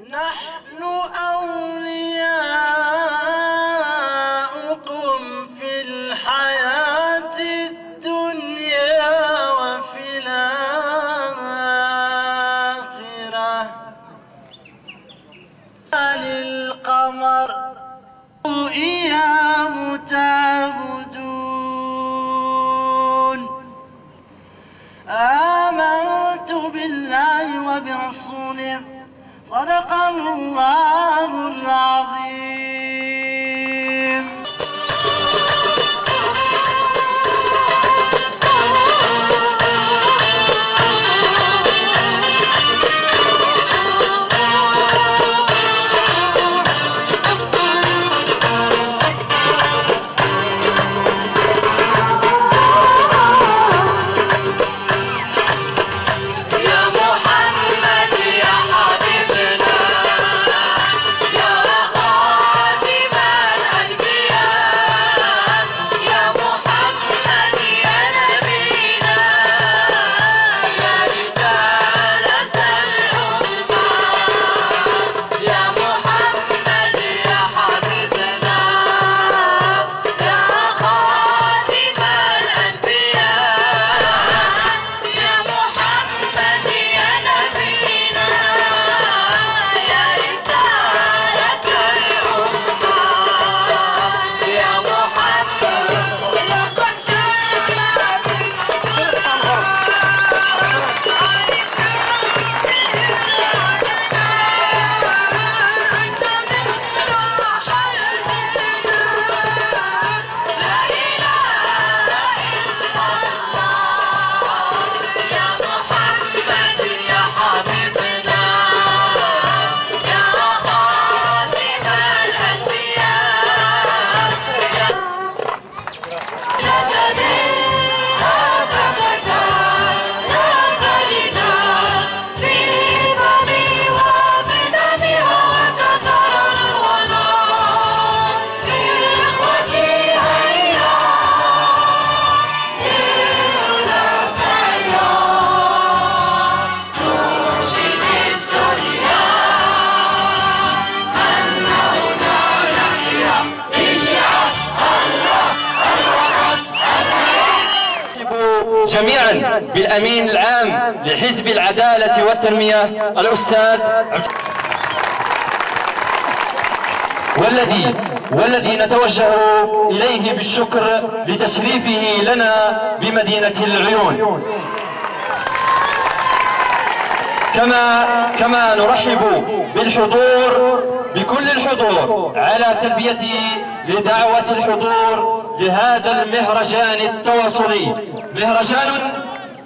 نحن أولياؤكم في الحياة الدنيا وفي الآخرة للقمر إياه تعبدون آمنت بالله وبرسوله صدق الله العظيم. جميعا بالأمين العام لحزب العدالة والتنمية الأستاذ والذي نتوجه إليه بالشكر لتشريفه لنا بمدينة العيون. كما نرحب بالحضور بكل الحضور على تلبيته لدعوة الحضور لهذا المهرجان التواصلي،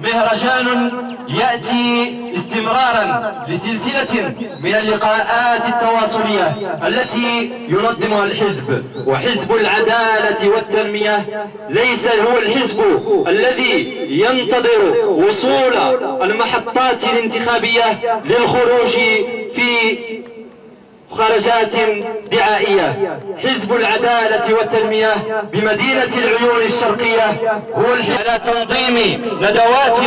مهرجان يأتي استمرارا لسلسلة من اللقاءات التواصلية التي ينظمها الحزب. وحزب العدالة والتنمية ليس هو الحزب الذي ينتظر وصول المحطات الانتخابية للخروج في خرجات دعائية. حزب العدالة والتنمية بمدينة العيون الشرقية هو على تنظيم ندوات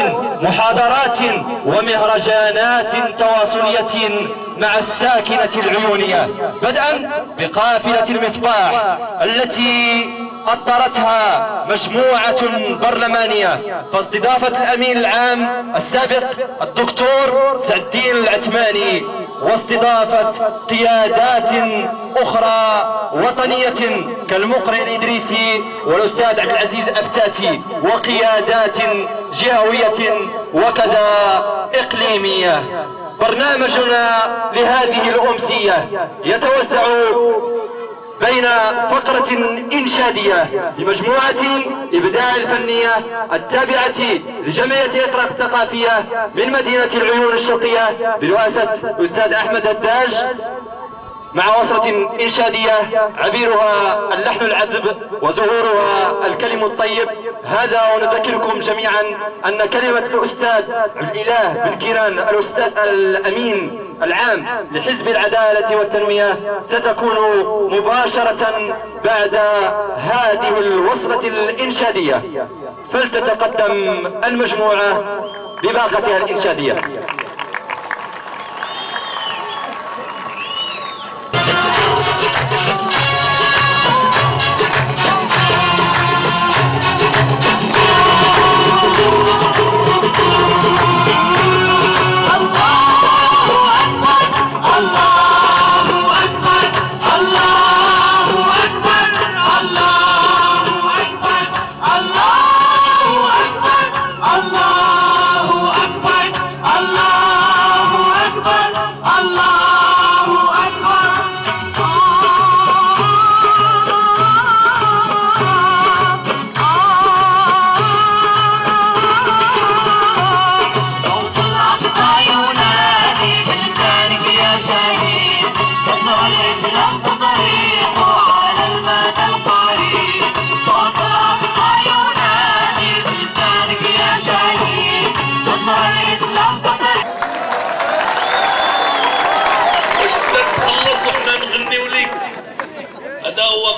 محاضرات ومهرجانات تواصلية مع الساكنة العيونية، بدءا بقافلة المصباح التي أطرتها مجموعة برلمانية فاستضافت الأمين العام السابق الدكتور سعد الدين العثماني، واستضافت قيادات أخرى وطنية كالمقرئ الإدريسي والأستاذ عبد العزيز أفتاتي، وقيادات جهوية وكذا إقليمية. برنامجنا لهذه الأمسية يتوسع بين فقرة إنشادية لمجموعة إبداع الفنية التابعة لجمعية إقرأ الثقافية من مدينة العيون الشرقية برئاسة الأستاذ أحمد الداج، مع وصلة إنشادية عبيرها اللحن العذب وزهورها الكلم الطيب. هذا ونذكركم جميعا أن كلمة الأستاذ الإله بن كيران الأستاذ الأمين العام لحزب العدالة والتنمية ستكون مباشرة بعد هذه الوصلة الإنشادية، فلتتقدم المجموعة بباقتها الإنشادية.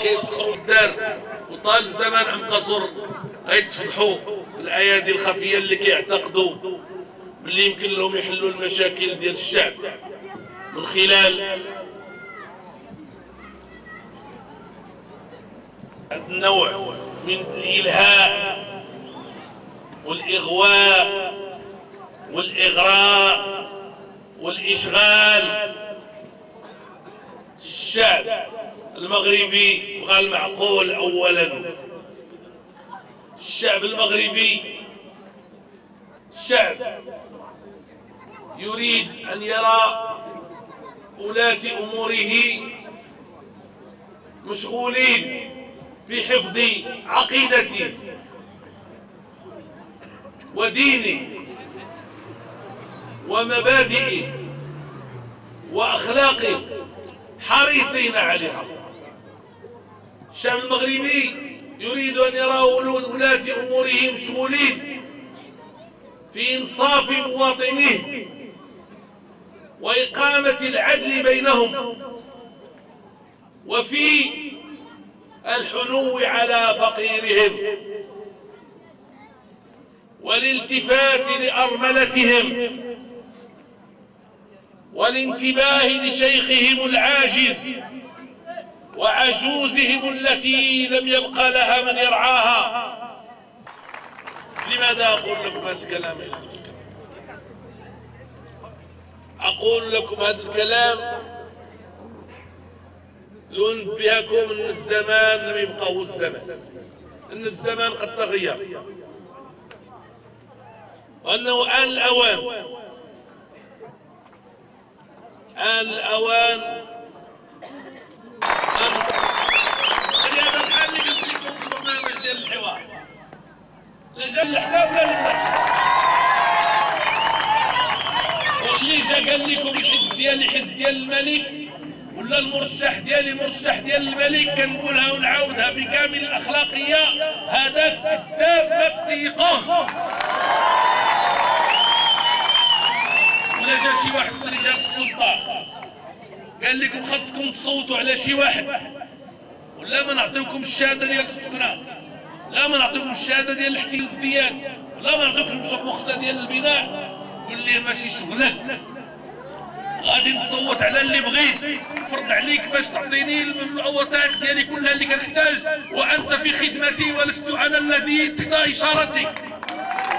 كيسخروا الدار وطال الزمان عم قصر غيتفتحوا الايادي الخفيه اللي كيعتقدوا باللي يمكن لهم يحلوا المشاكل ديال الشعب من خلال النوع من الالهاء والاغواء والاغراء والاشغال. الشعب المغربي بغى المعقول اولا. الشعب المغربي شعب يريد ان يرى ولاة اموره مشغولين في حفظ عقيدته ودينه ومبادئه واخلاقه، حريصين عليها. الشعب المغربي يريد أن يرى ولاة أموره مشغولين في إنصاف مواطنيه وإقامة العدل بينهم وفي الحنو على فقيرهم والالتفات لأرملتهم والانتباه لشيخهم العاجز وعجوزهم التي لم يبقى لها من يرعاها. لماذا أقول لكم هذا الكلام؟ أقول لكم هذا الكلام لأنبهكم أن الزمان لم يبقى هو الزمان، أن الزمان قد تغير، وأنه آن الأوان هذا الحال اللي قلت لكم في البرنامج ديال الحوار لجل الحساب لا لله. ديالي حزب ديال الملك، ولا المرشح ديالي مرشح ديال الملك، كنقولها ونعاودها بكامل الاخلاقيه، هذا كذاب ما بتيقوش. ولا جا شي واحد من رجال السلطه قال لكم خاصكم تصوتوا على شي واحد، ولا ما نعطيوكم الشهاده ديال السكنه، لا ما نعطيوكم الشهاده ديال الاحتلال الازدياد، ولا ما نعطيوكمش الرخصه ديال البناء، قول لي ماشي شغلك، غادي نصوت على اللي بغيت، فرض عليك باش تعطيني الوثائق ديالي كلها اللي كنحتاج، وانت في خدمتي ولست انا الذي تحت اشارتك.